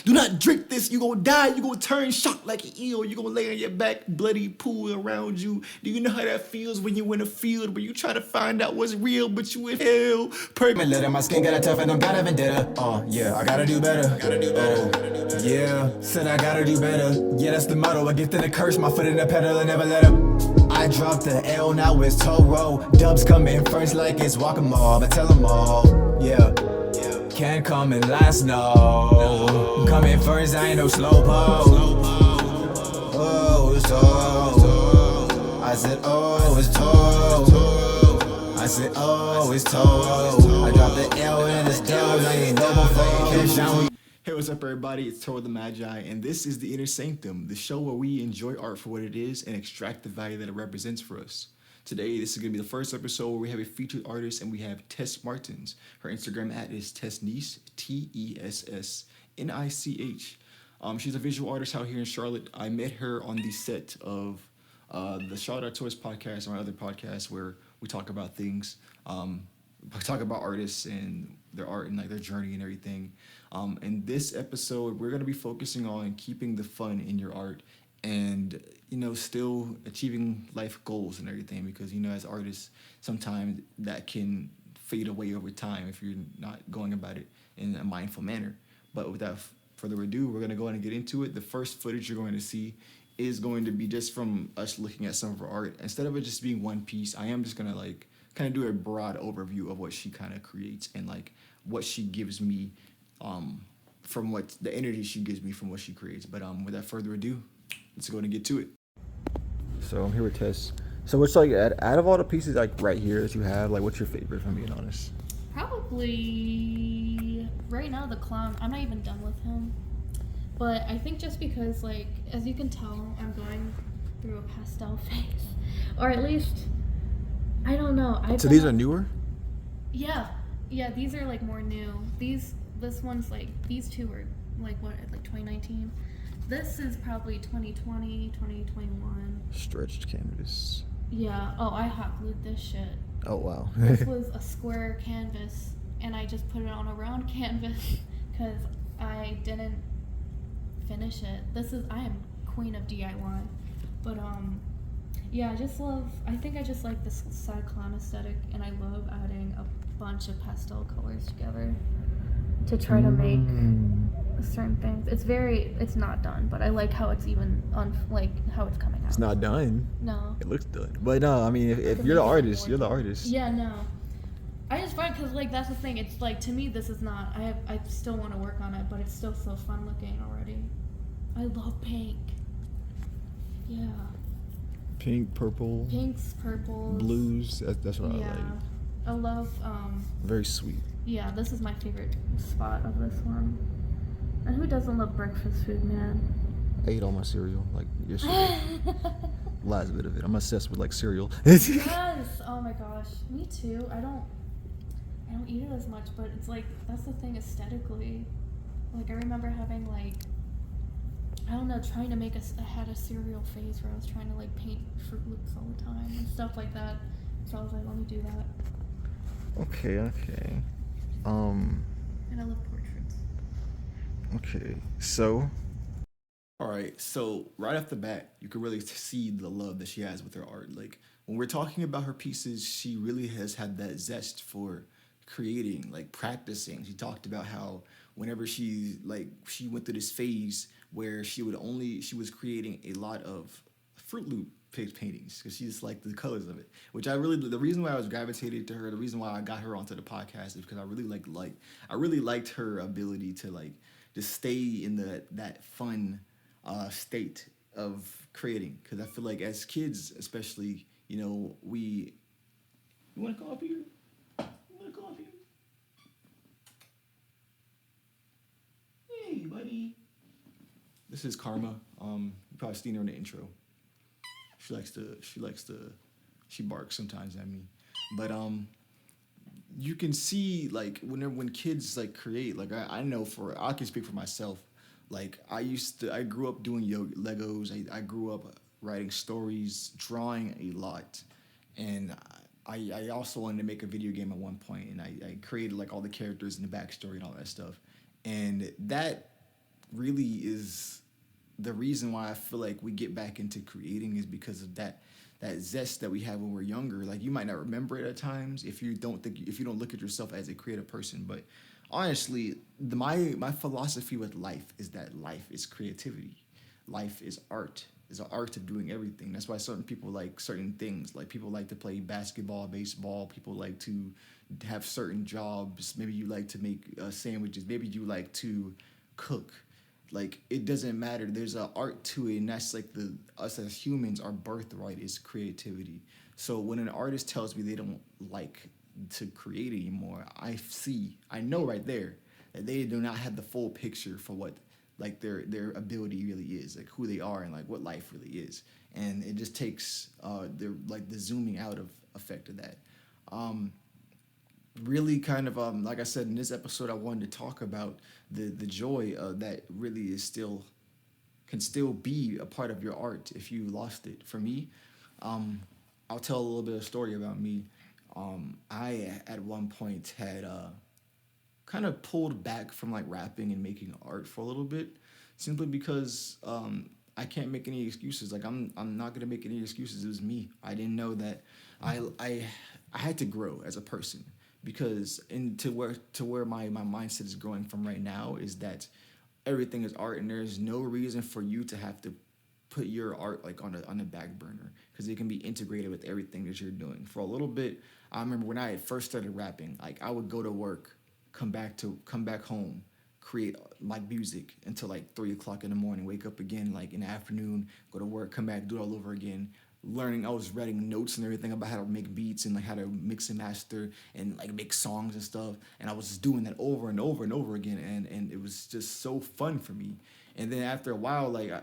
do not drink this. You gonna die. You gonna turn shocked like an eel. You gonna lay on your back, bloody pool around you. Do you know how that feels when you in a field where you try to find out what's real, but you in hell? Perfect. Letter, my skin got a tough and I'm got a vendetta. Yeah, I gotta do better. Yeah, said I gotta do better. Yeah, that's the motto. A gift and a curse. My foot in the pedal and never let up. I dropped the L, now it's Toro. Dubs come in first like it's Whack-A-Mole. But tell them all, yeah. Can't come in last, no. Come in first, I ain't no slowpoke. Oh, it's told. I said, oh, it's told. I said, oh, it's told. I dropped the L and it's dubs. I ain't no more fake. Hey, what's up, everybody? It's Toro the Magi, and this is the Inner Sanctum, the show where we enjoy art for what it is and extract the value that it represents for us. Today, this is going to be the first episode where we have a featured artist, and we have Tess Martins. Her Instagram is Tessniche, Tessnich. She's a visual artist out here in Charlotte. I met her on the set of the Shout Out Toys podcast, or my other podcast, where we talk about things. We talk about artists and their art and like their journey and everything. In this episode, we're going to be focusing on keeping the fun in your art and, you know, still achieving life goals and everything, because, you know, as artists, sometimes that can fade away over time if you're not going about it in a mindful manner. But without further ado, we're going to go ahead and get into it. The first footage you're going to see is going to be just from us looking at some of her art. Instead of it just being one piece, I am just going to like kind of do a broad overview of what she kind of creates and like what she gives me from what the energy she gives me from what she creates. But without further ado, let's go and get to it. So I'm here with Tess. So what's like out of all the pieces like right here that you have, like what's your favorite, if I'm being honest? Probably right now the clown. I'm not even done with him, but I think just because, like, as you can tell, I'm going through a pastel phase, or at least I don't know. So these are newer? Yeah, these are like more new. This one's like, these two were like 2019. This is probably 2020, 2021. Stretched canvas. Yeah. Oh, I hot glued this shit. Oh wow. This was a square canvas, and I just put it on a round canvas because I didn't finish it. I am queen of DIY, but yeah, I just like this sad clown aesthetic, and I love adding a bunch of pastel colors together to try to make certain things. It's not done, but I like how it's even how it's coming out. It's not done. No. It looks done. But no, I mean, if you're the artist, you're the artist. Yeah, no. I just find, because like that's the thing. It's like, to me, this is not. I still want to work on it, but it's still so fun looking already. I love pink. Yeah. Pink, purple. Pinks, purples. Blues. That's what I like. I love. Very sweet. Yeah, this is my favorite spot of this one. And who doesn't love breakfast food, man? I ate all my cereal like yesterday. Last bit of it. I'm obsessed with like cereal. Yes. Oh my gosh. Me too. I don't eat it as much, but it's like, that's the thing aesthetically. Like, I remember having like, I don't know, trying to make I had a cereal phase where I was trying to like paint Fruit Loops all the time and stuff like that. So I was like, let me do that. Okay. And I love portraits. Okay, so. All right, so right off the bat, you can really see the love that she has with her art. Like, when we're talking about her pieces, she really has had that zest for creating, like practicing. She talked about how whenever she went through this phase where she was creating a lot of Fruit Loop paintings because she just liked the colors of it, which the reason why I was gravitated to her, the reason why I got her onto the podcast is because I really liked her ability to like just stay in that fun state of creating, because I feel like as kids especially, you know, you want to come up here? Hey buddy, this is Karma. You probably seen her in the intro. She barks sometimes at me, but you can see like when kids like create, like I know I can speak for myself. Like I grew up doing Legos. I grew up writing stories, drawing a lot, and I also wanted to make a video game at one point, and I created like all the characters and the backstory and all that stuff, and that really is the reason why I feel like we get back into creating is because of that zest that we have when we're younger. Like you might not remember it at times if you don't look at yourself as a creative person. But honestly, my philosophy with life is that life is creativity. Life is art. Is an art of doing everything. That's why certain people like certain things. Like people like to play basketball, baseball. People like to have certain jobs. Maybe you like to make sandwiches. Maybe you like to cook. Like it doesn't matter. There's an art to it, and that's like the us as humans. Our birthright is creativity. So when an artist tells me they don't like to create anymore, I know right there that they do not have the full picture for what like their ability really is, like who they are and like what life really is, and it just takes the zooming out of effect of that. Um, Really kind of like I said in this episode, I wanted to talk about the joy that really is still can still be a part of your art if you lost it. For me, um, I'll tell a little bit of story about me. I at one point had kind of pulled back from like rapping and making art for a little bit, simply because I can't make any excuses. Like I'm not gonna make any excuses. It was me. I didn't know that I I I had to grow as a person because to where my mindset is growing from right now is that everything is art and there's no reason for you to have to put your art like on the back burner because it can be integrated with everything that you're doing. For a little bit, I remember when I first started rapping, like I would go to work, come back home, create like music until like 3 o'clock in the morning, wake up again like in the afternoon, go to work, come back, do it all over again. Learning, I was writing notes and everything about how to make beats and like how to mix and master and like make songs and stuff. And I was just doing that over and over and over again, and it was just so fun for me. And then after a while, like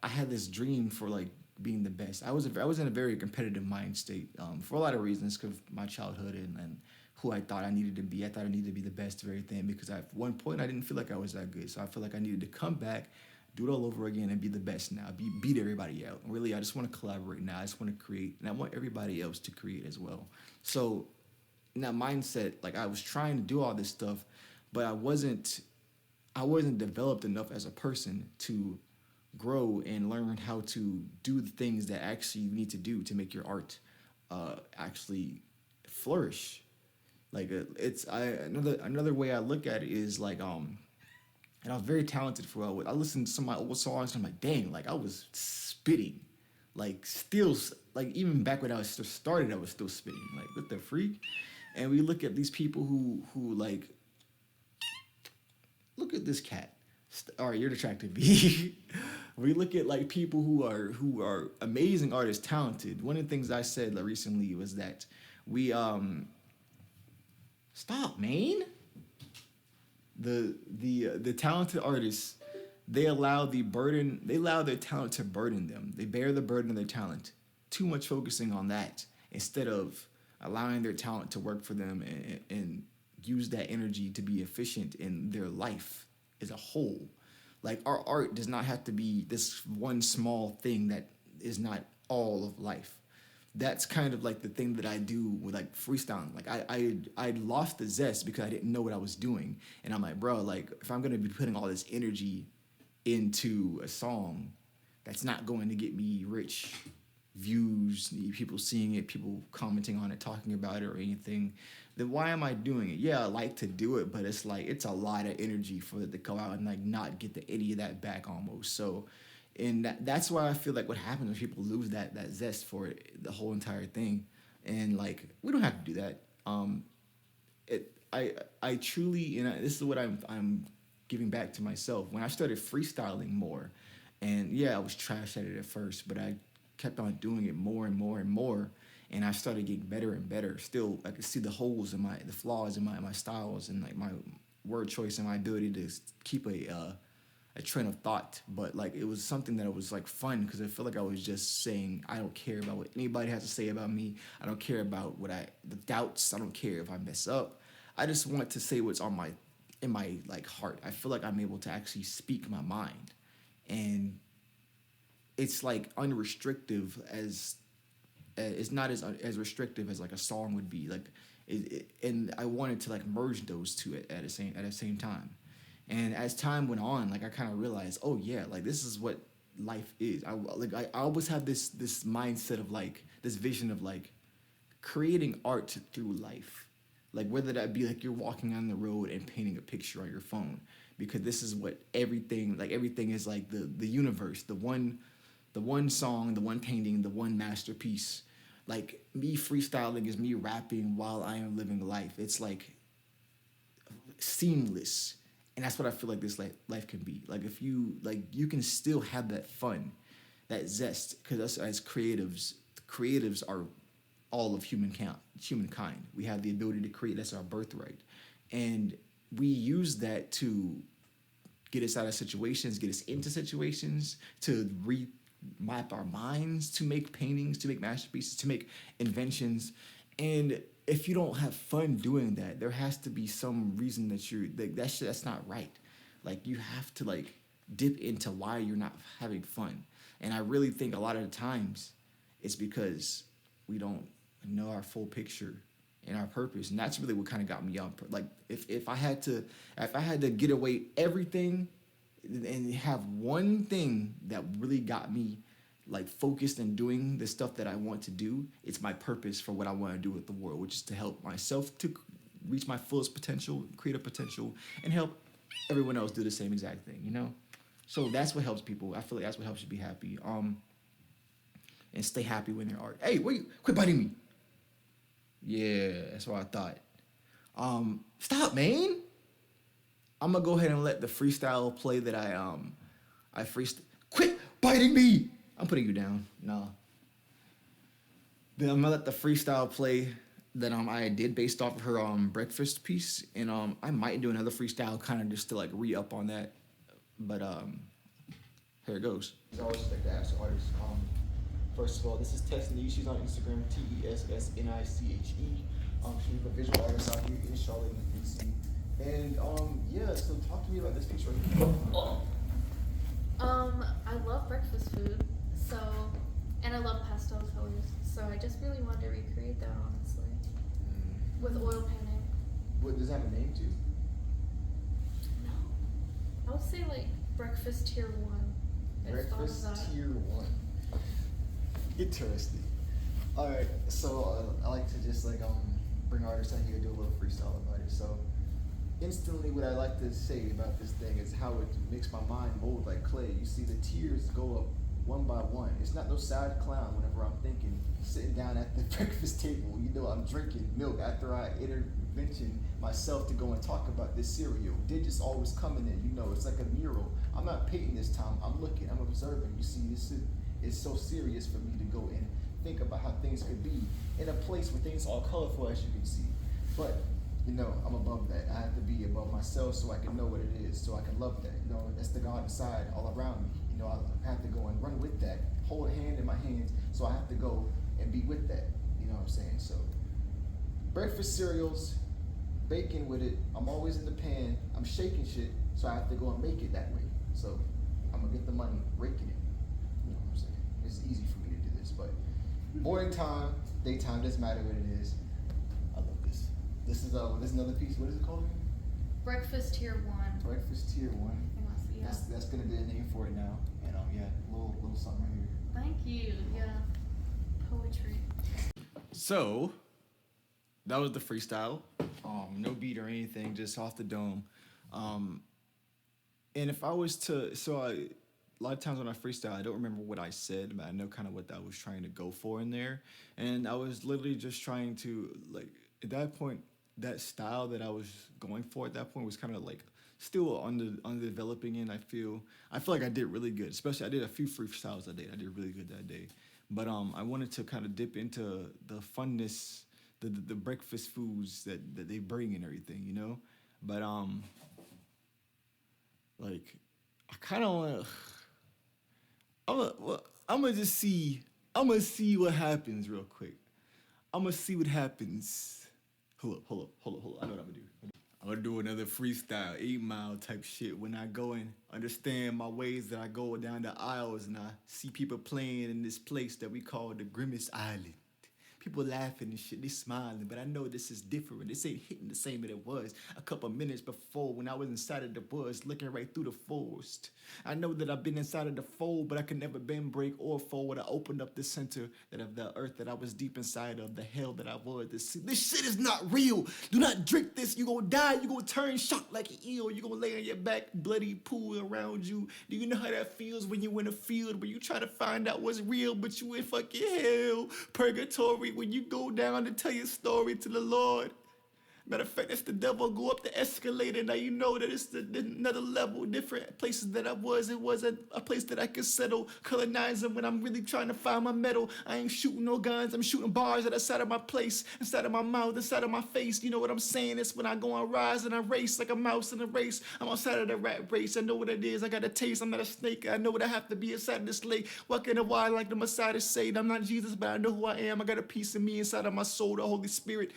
I had this dream for like being the best. I was in a very competitive mind state for a lot of reasons, because my childhood and who I thought I needed to be. I thought I needed to be the best of everything because at one point I didn't feel like I was that good. So I feel like I needed to come back, do it all over again, and be the best now. Beat everybody out. Really, I just want to collaborate now. I just want to create, and I want everybody else to create as well. So in that mindset, like I was trying to do all this stuff, but I wasn't developed enough as a person to grow and learn how to do the things that actually you need to do to make your art actually flourish. Like it's I another way I look at it is like and I was very talented for I listened to some of my old songs and I'm like, dang, like I was spitting, like still like even back when I was started, I was still spitting, like what the freak. And we look at these people who like look at this cat. All right, you're attracted to me. We look at like people who are amazing artists, talented. One of the things I said like, recently was that we stop, man. The talented artists, they allow their talent to burden them. They bear the burden of their talent. Too much focusing on that instead of allowing their talent to work for them and use that energy to be efficient in their life as a whole. Like our art does not have to be this one small thing that is not all of life. That's kind of like the thing that I do with like freestyling. Like I lost the zest because I didn't know what I was doing, and I'm like, bro, like if I'm gonna be putting all this energy into a song, that's not going to get me rich views, people seeing it, people commenting on it, talking about it, or anything. Then why am I doing it? Yeah, I like to do it, but it's like it's a lot of energy for it to go out and like not get any of that back almost. So and that's why I feel like what happens when people lose that zest for it, the whole entire thing, and like we don't have to do that. It I truly this is what I'm giving back to myself when I started freestyling more, and yeah, I was trash at it at first, but I kept on doing it more and more and more, and I started getting better and better. Still, I could see the holes in the flaws in my styles and like my word choice and my ability to keep a train of thought, but like it was something that was like fun because I feel like I was just saying I don't care about what anybody has to say about me. I don't care about the doubts. I don't care if I mess up. I just want to say what's on my in my like heart. I feel like I'm able to actually speak my mind, and it's like unrestrictive as it's not as restrictive as like a song would be. Like and I wanted to like merge those two at the same time. And as time went on, like I kind of realized, oh yeah, like this is what life is. I always have this mindset of like this vision of like creating art through life, like whether that be like you're walking on the road and painting a picture on your phone, because this is what everything is like the universe, the one song, the one painting, the one masterpiece. Like me freestyling is me rapping while I am living life. It's like seamless, and that's what I feel like this life can be. Like if you like, you can still have that fun, that zest, because us as creatives are all of humankind. We have the ability to create. That's our birthright, and we use that to get us out of situations, get us into situations, to remap our minds, to make paintings, to make masterpieces, to make inventions. And if you don't have fun doing that, there has to be some reason that you're like that's not right. Like you have to like dip into why you're not having fun. And I really think a lot of the times it's because we don't know our full picture and our purpose, and that's really what kind of got me up. Like if I had to get away everything and have one thing that really got me like focused and doing the stuff that I want to do, it's my purpose for what I want to do with the world, which is to help myself to reach my fullest potential, creative potential, and help everyone else do the same exact thing, you know? So that's what helps people. I feel like that's what helps you be happy. And stay happy when they're art. Hey, wait, quit biting me. Yeah, that's what I thought. Stop, man. I'm gonna go ahead and let the freestyle play that I freestyle. Quit biting me. I'm putting you down. No. Then I'm gonna let the freestyle play that I did based off of her breakfast piece, and I might do another freestyle kind of just to like re-up on that, but here it goes. I always like to ask artists. First of all, this is Tessniche. She's on Instagram, Tessniche. She's a visual artist out here in Charlotte, DC. And yeah, so talk to me about this piece right here. I love breakfast food, so, and I love pastel colors, so I just really wanted to recreate that, honestly, with oil painting. What does that have a name too? No, I would say like breakfast tier 1. Breakfast tier 1. Interesting. All right, so I like to just like bring artists out here, do a little freestyle about it. So instantly, what I like to say about this thing is how it makes my mind mold like clay. You see, the tears go up one by one. It's not no sad clown whenever I'm thinking, sitting down at the breakfast table. You know, I'm drinking milk after I intervention myself to go and talk about this cereal. Digits always coming in. You know, it's like a mural. I'm not painting this time. I'm looking. I'm observing. You see, this is. It's so serious for me to go and think about how things could be in a place where things are colorful, as you can see. But, you know, I'm above that. I have to be above myself so I can know what it is, so I can love that. You know, that's the God inside all around me. You know, I have to go and run with that, hold a hand in my hands, so I have to go and be with that. You know what I'm saying? So, breakfast cereals, bacon with it. I'm always in the pan. I'm shaking shit, so I have to go and make it that way. So, I'm going to get the money raking it. You know what I'm saying? It's easy for me to do this, but morning time, daytime, doesn't matter what it is. I love this. This is another piece. What is it called again? Breakfast tier 1. Breakfast tier 1. Yeah. That's gonna be a name for it now. And yeah, little something right here. Thank you. Yeah. Poetry. So that was the freestyle. No beat or anything, just off the dome. And if I was to, a lot of times when I freestyle, I don't remember what I said, but I know kind of what I was trying to go for in there. And I was literally just trying to, like, at that point, that style that I was going for at that point was kind of like still underdeveloping, and I feel like I did really good. Especially I did a few freestyles that day. I did really good that day. But I wanted to kind of dip into the funness, the breakfast foods that they bring and everything, you know? But like I kind of want to. I'm gonna see what happens real quick. I'm gonna see what happens. Hold up. I know what I'm gonna do. I'm gonna do another freestyle, 8 Mile type shit. When I go and understand my ways that I go down the aisles and I see people playing in this place that we call the Grimace Island. People laughing and shit, they smiling, but I know this is different. This ain't hitting the same as it was a couple minutes before when I was inside of the woods, looking right through the forest. I know that I've been inside of the fold, but I could never bend, break, or fold. I opened up the center that of the earth that I was deep inside of, the hell that I was. This shit is not real. Do not drink this. You gonna die. You gonna turn shocked like an eel. You gonna lay on your back, bloody pool around you. Do you know how that feels when you in a field where you try to find out what's real, but you in fucking hell, purgatory, when you go down to tell your story to the Lord? Matter of fact, that's the devil go up the escalator. Now you know that it's another level, different places that I was. It was a place that I could settle, colonizing when I'm really trying to find my metal. I ain't shooting no guns. I'm shooting bars at the side of my place, inside of my mouth, inside of my face. You know what I'm saying? It's when I go on rise and I race like a mouse in a race. I'm outside of the rat race. I know what it is. I got a taste. I'm not a snake. I know what I have to be inside of this lake. Walking in the wild like the Messiah said. I'm not Jesus, but I know who I am. I got a piece of me inside of my soul, the Holy Spirit.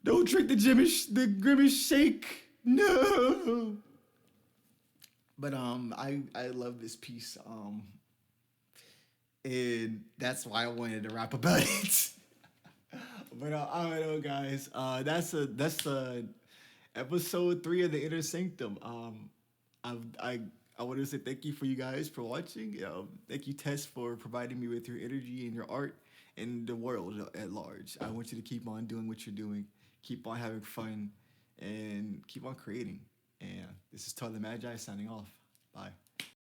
Don't drink the Grimace shake. No. But I love this piece. And that's why I wanted to rap about it. But I don't know, guys. That's episode 3 of the Inner Sanctum. I want to say thank you for you guys for watching. Thank you, Tess, for providing me with your energy and your art and the world at large. I want you to keep on doing what you're doing. Keep on having fun and keep on creating. And this is Tyler Magi signing off. Bye.